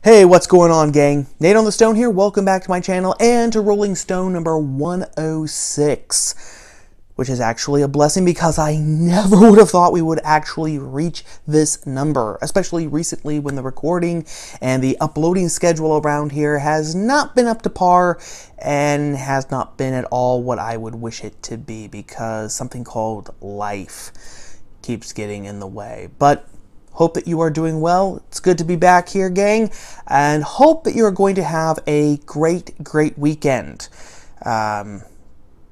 Hey, what's going on, gang? Nate on the Stone here. Welcome back to my channel and to Rolling Stone number 106, which is actually a blessing because I never would have thought we would actually reach this number, especially recently when the recording and the uploading schedule around here has not been up to par and has not been at all what I would wish it to be because something called life keeps getting in the way. But hope that you are doing well. It's good to be back here, gang, and hope that you're going to have a great weekend. And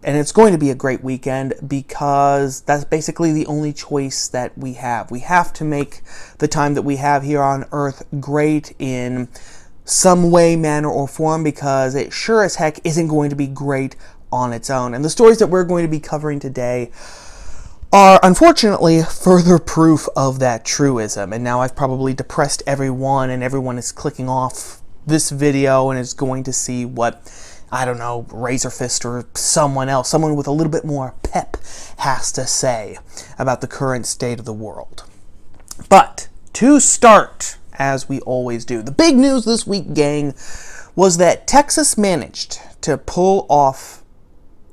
it's going to be a great weekend because that's basically the only choice that we have. We have to make the time that we have here on Earth great in some way, manner, or form because it sure as heck isn't going to be great on its own. And the stories that we're going to be covering today are unfortunately further proof of that truism. And now I've probably depressed everyone and everyone is clicking off this video and is going to see what, I don't know, Razorfist or someone else, someone with a little bit more pep has to say about the current state of the world. But to start, as we always do, the big news this week, gang, was that Texas managed to pull off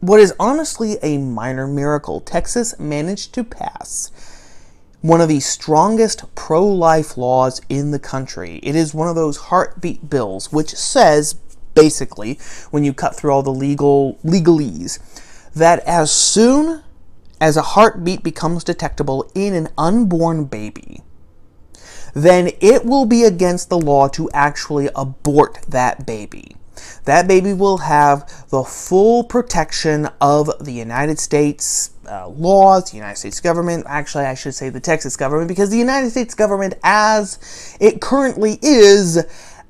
what is honestly a minor miracle. Texas managed to pass one of the strongest pro-life laws in the country. It is one of those heartbeat bills, which says, basically, when you cut through all the legalese, that as soon as a heartbeat becomes detectable in an unborn baby, then it will be against the law to actually abort that baby. That baby will have the full protection of the United States laws, the United States government. Actually, I should say the Texas government, because the United States government, as it currently is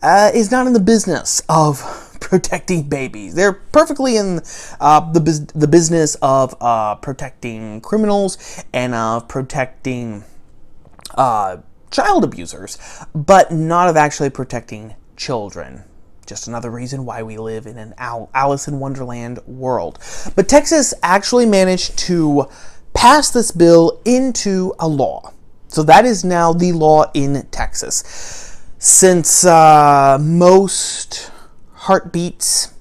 not in the business of protecting babies. They're perfectly in the business of protecting criminals and of protecting child abusers, but not of actually protecting children. Just another reason why we live in an Alice in Wonderland world. But Texas actually managed to pass this bill into a law. So that is now the law in Texas. Since most heartbeats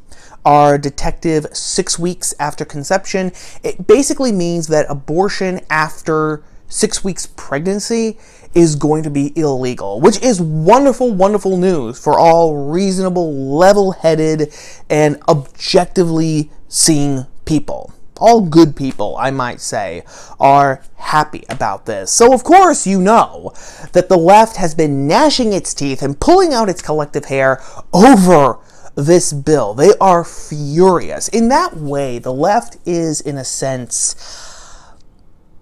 are detected 6 weeks after conception, it basically means that abortion after 6 weeks pregnancy is going to be illegal, which is wonderful news for all reasonable, level-headed, and objectively seeing people. All good people, I might say, are happy about this. So, of course, you know that the left has been gnashing its teeth and pulling out its collective hair over this bill. They are furious. In that way, the left is, in a sense,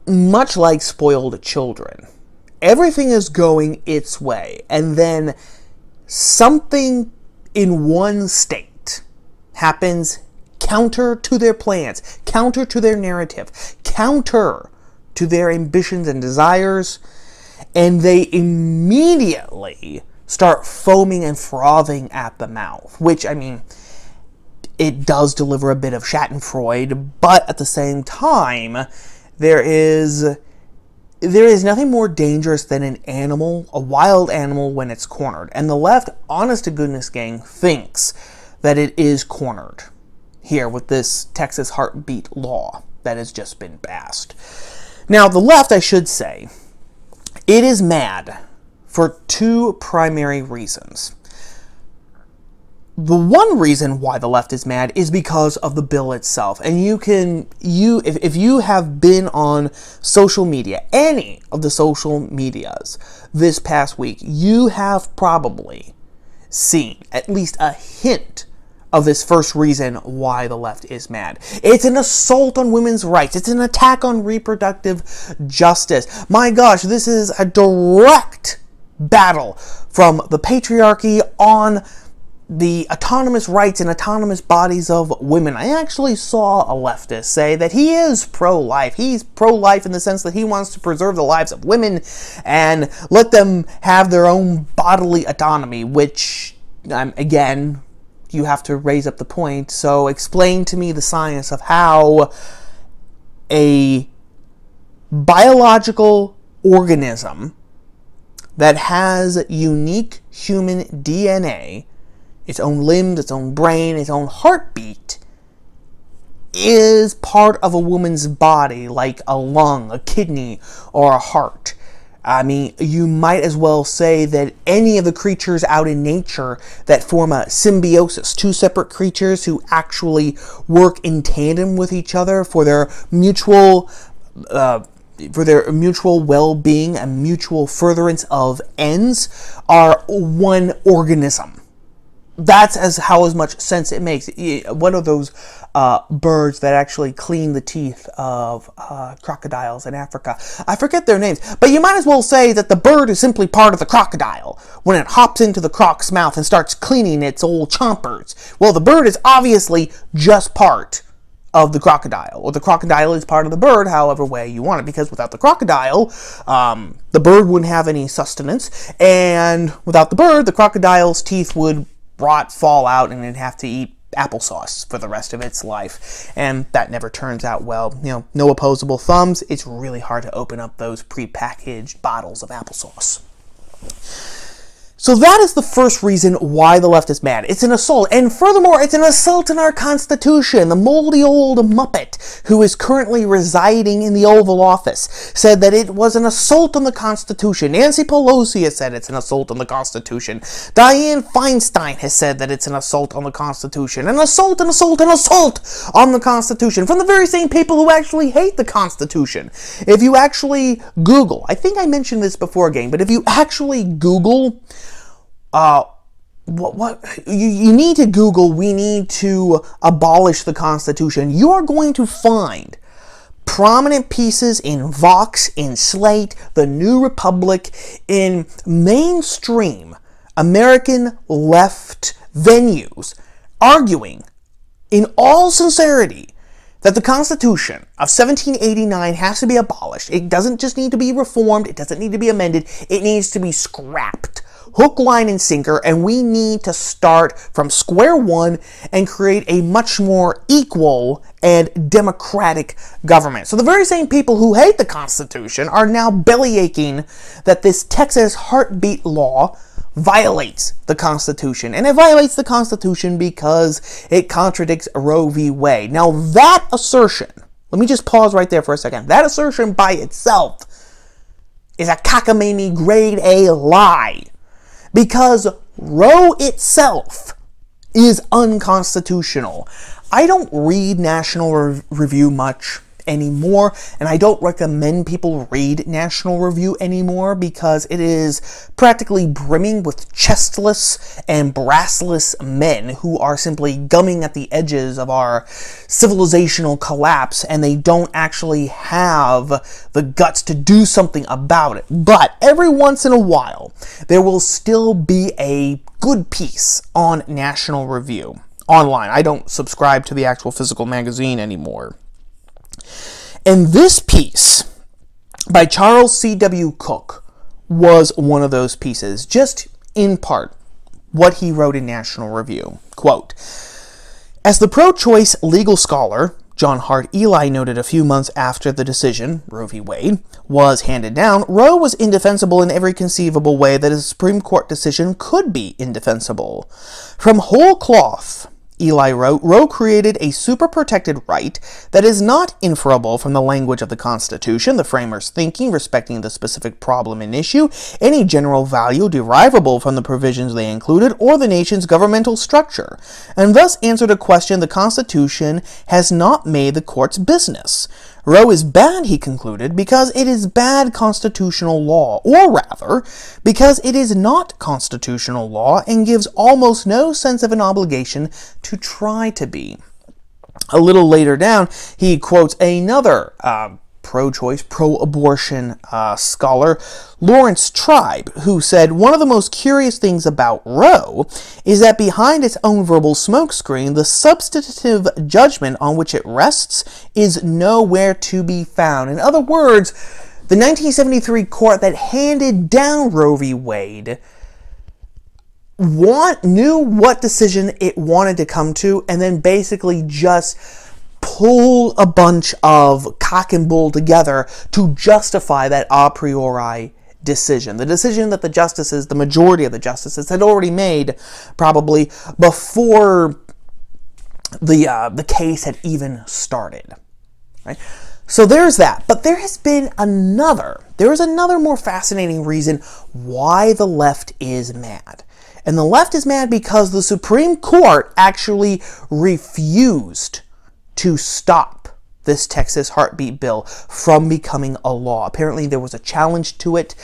much like spoiled children. Everything is going its way, and then something in one state happens counter to their plans, counter to their narrative, counter to their ambitions and desires, and they immediately start foaming and frothing at the mouth, which, I mean, it does deliver a bit of Schadenfreude, but at the same time, there is nothing more dangerous than an animal, a wild animal, when it's cornered. And the left, honest to goodness, gang, thinks that it is cornered here with this Texas heartbeat law that has just been passed. Now, the left, I should say, it is mad for two primary reasons. The one reason why the left is mad is because of the bill itself. And if you have been on social media, any of the social medias this past week, you have probably seen at least a hint of this first reason why the left is mad. It's an assault on women's rights. It's an attack on reproductive justice. My gosh, this is a direct battle from the patriarchy on the autonomous rights and autonomous bodies of women. I actually saw a leftist say that he is pro-life. He's pro-life in the sense that he wants to preserve the lives of women and let them have their own bodily autonomy, which, again, you have to raise up the point. So explain to me the science of how a biological organism that has unique human DNA, its own limbs, its own brain, its own heartbeat, is part of a woman's body, like a lung, a kidney, or a heart. I mean, you might as well say that any of the creatures out in nature that form a symbiosis, two separate creatures who actually work in tandem with each other for their mutual well-being and mutual furtherance of ends, are one organism. That's how much sense it makes. What are those birds that actually clean the teeth of crocodiles in Africa? I forget their names, but you might as well say that the bird is simply part of the crocodile when it hops into the croc's mouth and starts cleaning its old chompers. Well, the bird is obviously just part of the crocodile, or the crocodile is part of the bird, however way you want it, because without the crocodile, the bird wouldn't have any sustenance, and without the bird, the crocodile's teeth would rot, fall out, and it'd have to eat applesauce for the rest of its life. And that never turns out well. You know, no opposable thumbs. It's really hard to open up those pre-packaged bottles of applesauce. So that is the first reason why the left is mad. It's an assault. And furthermore, it's an assault on our Constitution. The moldy old Muppet, who is currently residing in the Oval Office, said that it was an assault on the Constitution. Nancy Pelosi has said it's an assault on the Constitution. Dianne Feinstein has said that it's an assault on the Constitution. An assault, an assault, an assault on the Constitution. From the very same people who actually hate the Constitution. If you actually Google, I think I mentioned this before again, but if you actually Google you need to Google, we need to abolish the Constitution, you are going to find prominent pieces in Vox, in Slate, the New Republic, in mainstream American left venues, arguing in all sincerity that the Constitution of 1789 has to be abolished. It doesn't just need to be reformed, it doesn't need to be amended, it needs to be scrapped. Hook, line, and sinker, and we need to start from square one and create a much more equal and democratic government. So the very same people who hate the Constitution are now bellyaching that this Texas heartbeat law violates the Constitution. And it violates the Constitution because it contradicts Roe v. Wade. Now that assertion, let me just pause right there for a second. That assertion by itself is a cockamamie grade A lie. Because Roe itself is unconstitutional. I don't read National Review much anymore, and I don't recommend people read National Review anymore because it is practically brimming with chestless and brassless men who are simply gumming at the edges of our civilizational collapse, and they don't actually have the guts to do something about it. But every once in a while, there will still be a good piece on National Review online. I don't subscribe to the actual physical magazine anymore. And this piece by Charles C.W. Cook was one of those pieces, just in part what he wrote in National Review. Quote, as the pro-choice legal scholar John Hart Ely noted a few months after the decision, Roe v. Wade, was handed down, Roe was indefensible in every conceivable way that a Supreme Court decision could be indefensible. From whole cloth, Ely wrote, Roe created a super-protected right that is not inferable from the language of the Constitution, the framers' thinking respecting the specific problem in issue, any general value derivable from the provisions they included, or the nation's governmental structure, and thus answered a question the Constitution has not made the court's business. Roe is bad, he concluded, because it is bad constitutional law, or rather, because it is not constitutional law and gives almost no sense of an obligation to try to be. A little later down, he quotes another pro-choice, pro-abortion scholar, Lawrence Tribe, who said, one of the most curious things about Roe is that behind its own verbal smokescreen, the substantive judgment on which it rests is nowhere to be found. In other words, the 1973 court that handed down Roe v. Wade knew what decision it wanted to come to, and then basically just pull a bunch of cock and bull together to justify that a priori decision. The decision that the justices, the majority of the justices, had already made probably before the case had even started. Right? So there's that. But there is another more fascinating reason why the left is mad. And the left is mad because the Supreme Court actually refused to stop this Texas heartbeat bill from becoming a law. Apparently there was a challenge to it.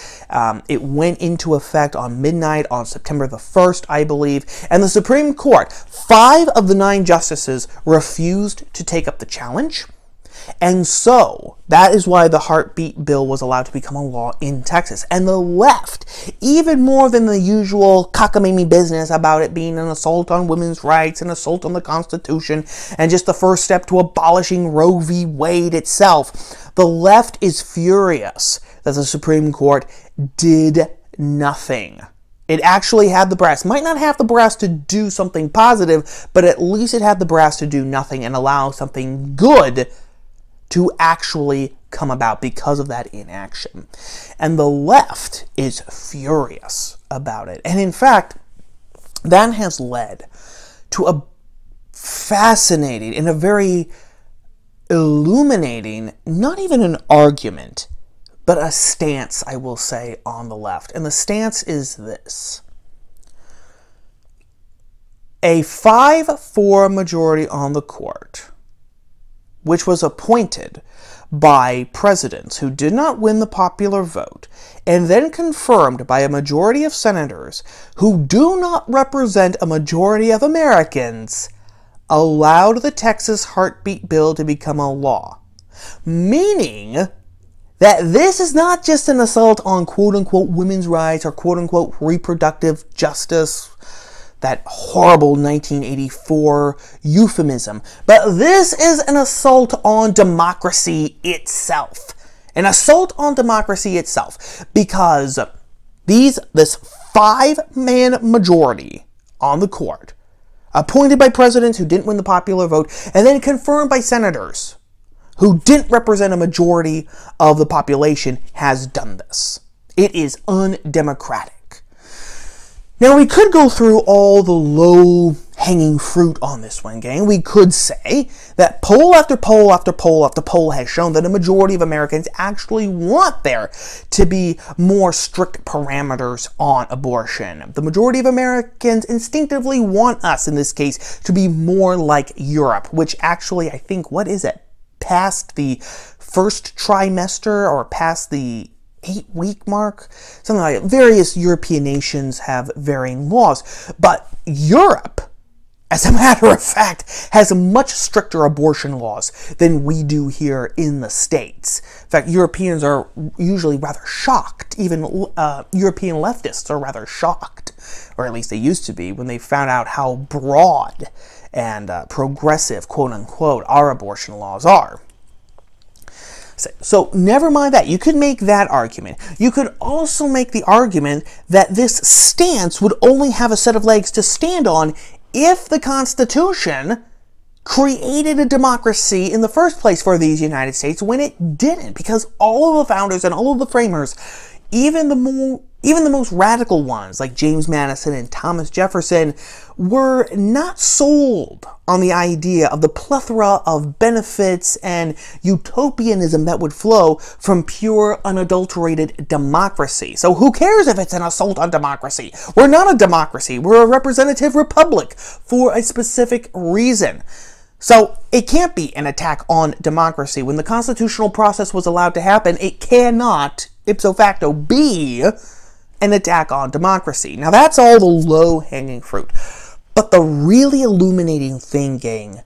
It went into effect on midnight on September the 1st, I believe. And the Supreme Court, 5 of the 9 justices refused to take up the challenge. And so, that is why the heartbeat bill was allowed to become a law in Texas. And the left, even more than the usual cockamamie business about it being an assault on women's rights, an assault on the Constitution, and just the first step to abolishing Roe v. Wade itself, the left is furious that the Supreme Court did nothing. It actually had the brass. Might not have the brass to do something positive, but at least it had the brass to do nothing and allow something good to actually come about because of that inaction. And the left is furious about it. And in fact, that has led to a fascinating and a very illuminating, not even an argument, but a stance, I will say, on the left. And the stance is this. A 5-4 majority on the court, which was appointed by presidents who did not win the popular vote, and then confirmed by a majority of senators who do not represent a majority of Americans, allowed the Texas heartbeat bill to become a law. Meaning that this is not just an assault on quote-unquote women's rights or quote-unquote reproductive justice, that horrible 1984 euphemism. But this is an assault on democracy itself. An assault on democracy itself. Because this 5-man majority on the court, appointed by presidents who didn't win the popular vote, and then confirmed by senators who didn't represent a majority of the population, has done this. It is undemocratic. Now, we could go through all the low-hanging fruit on this one, gang. We could say that poll after poll after poll after poll has shown that a majority of Americans actually want there to be more strict parameters on abortion. The majority of Americans instinctively want us, in this case, to be more like Europe, which actually, I think, past the first trimester or past the 8-week mark, something like that. Various European nations have varying laws, but Europe, as a matter of fact, has much stricter abortion laws than we do here in the States. In fact, Europeans are usually rather shocked. Even European leftists are rather shocked, or at least they used to be, when they found out how broad and progressive, quote-unquote, our abortion laws are. So never mind that. You could make that argument. You could also make the argument that this stance would only have a set of legs to stand on if the Constitution created a democracy in the first place for these United States, when it didn't. Because all of the founders and all of the framers, even the most radical ones like James Madison and Thomas Jefferson, were not sold on the idea of the plethora of benefits and utopianism that would flow from pure, unadulterated democracy. So who cares if it's an assault on democracy? We're not a democracy. We're a representative republic for a specific reason. So it can't be an attack on democracy. When the constitutional process was allowed to happen, it cannot, ipso facto, be an attack on democracy. Now that's all the low-hanging fruit. But the really illuminating thing, gang,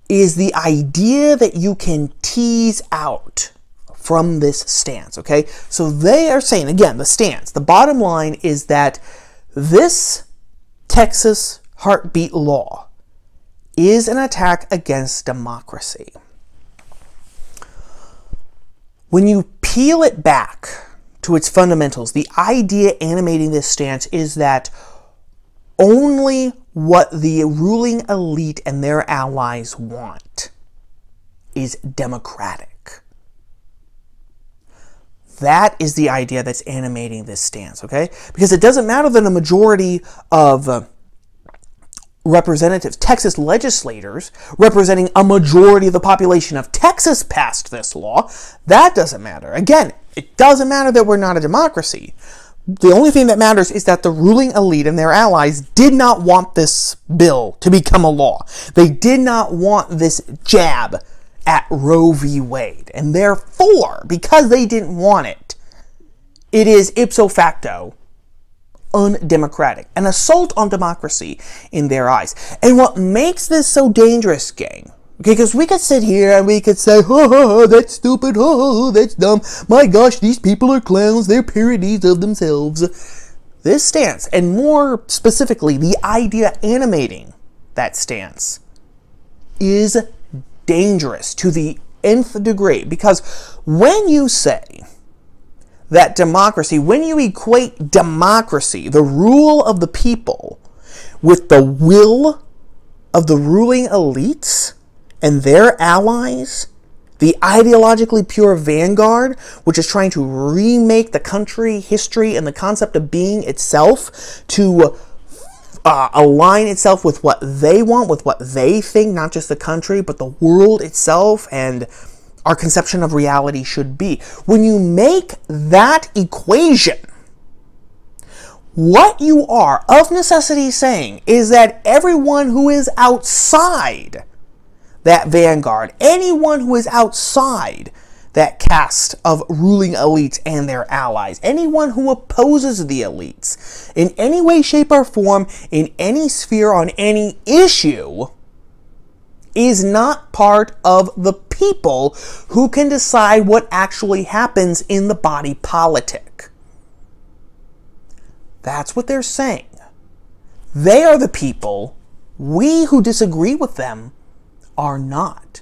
is the idea that you can tease out from this stance, okay? So they are saying, again, the stance, the bottom line is that this Texas heartbeat law is an attack against democracy. When you peel it back to its fundamentals, the idea animating this stance is that only what the ruling elite and their allies want is democratic. That is the idea that's animating this stance, okay? Because it doesn't matter that a majority of representatives, Texas legislators, representing a majority of the population of Texas passed this law. That doesn't matter. Again, it doesn't matter that we're not a democracy. The only thing that matters is that the ruling elite and their allies did not want this bill to become a law. They did not want this jab at Roe v. Wade. And therefore, because they didn't want it, it is ipso facto undemocratic, an assault on democracy in their eyes. And what makes this so dangerous, gang, okay, because we could sit here and we could say, oh, that's stupid, oh, that's dumb, my gosh, these people are clowns, they're parodies of themselves. This stance, and more specifically, the idea animating that stance, is dangerous to the nth degree, because when you say that democracy, when you equate democracy, the rule of the people, with the will of the ruling elites and their allies, the ideologically pure vanguard, which is trying to remake the country, history, and the concept of being itself to align itself with what they want, with what they think, not just the country, but the world itself and our conception of reality should be. When you make that equation, what you are of necessity saying is that everyone who is outside that vanguard, anyone who is outside that caste of ruling elites and their allies, anyone who opposes the elites in any way, shape, or form, in any sphere, on any issue, is not part of the people who can decide what actually happens in the body politic. That's what they're saying. They are the people. We who disagree with them are not.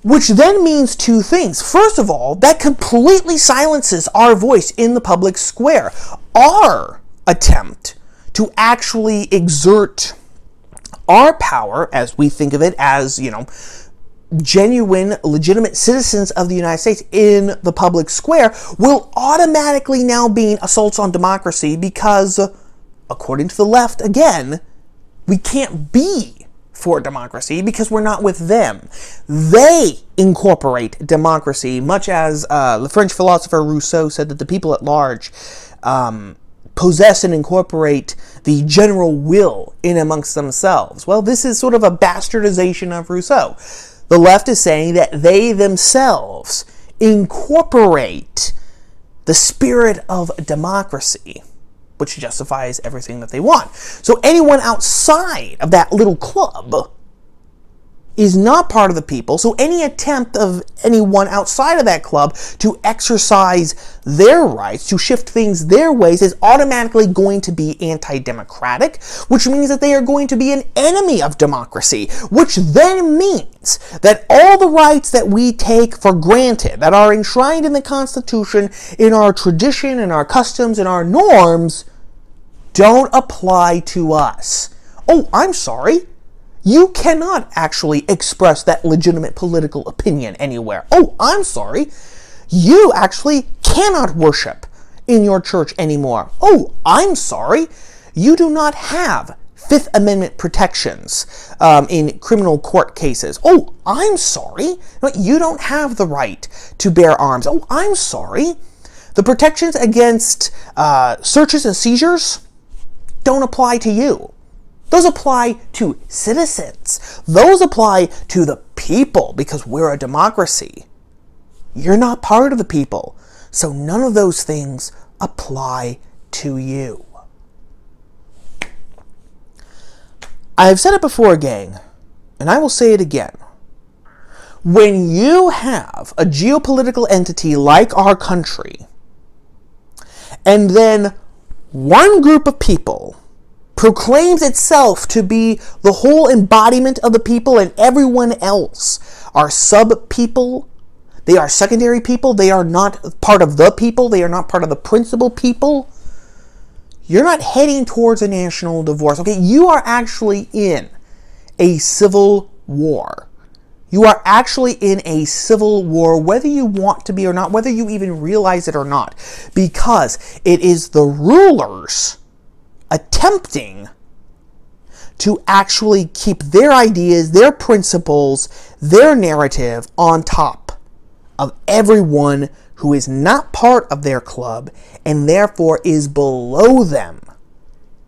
Which then means two things. First of all, that completely silences our voice in the public square. Our attempt to actually exert our power, as we think of it, as, genuine, legitimate citizens of the United States in the public square, will automatically now be assaults on democracy because, according to the left, again, we can't be for democracy because we're not with them. They incorporate democracy, much as the French philosopher Rousseau said that the people at large possess and incorporate the general will in amongst themselves. Well, this is sort of a bastardization of Rousseau. The left is saying that they themselves incorporate the spirit of democracy, which justifies everything that they want. So anyone outside of that little club is not part of the people, so any attempt of anyone outside of that club to exercise their rights, to shift things their ways, is automatically going to be anti-democratic, which means that they are going to be an enemy of democracy, which then means that all the rights that we take for granted, that are enshrined in the Constitution, in our tradition, in our customs, in our norms, don't apply to us. Oh, I'm sorry. You cannot actually express that legitimate political opinion anywhere. Oh, I'm sorry. You actually cannot worship in your church anymore. Oh, I'm sorry. You do not have Fifth Amendment protections in criminal court cases. Oh, I'm sorry. You don't have the right to bear arms. Oh, I'm sorry. The protections against searches and seizures don't apply to you. Those apply to citizens. Those apply to the people because we're a democracy. You're not part of the people. So none of those things apply to you. I've said it before, gang, and I will say it again. When you have a geopolitical entity like our country, and then one group of people proclaims itself to be the whole embodiment of the people and everyone else are sub-people, they are secondary people, they are not part of the people, they are not part of the principal people, you're not heading towards a national divorce. Okay, you are actually in a civil war. You are actually in a civil war, whether you want to be or not, whether you even realize it or not, because it is the rulers attempting to actually keep their ideas, their principles, their narrative on top of everyone who is not part of their club and therefore is below them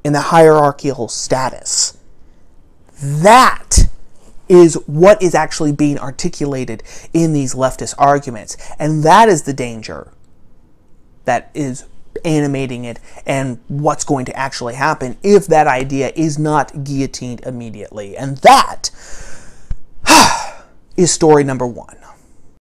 in the hierarchical status. That is what is actually being articulated in these leftist arguments. And that is the danger that is animating it, and what's going to actually happen if that idea is not guillotined immediately. And that is story number one.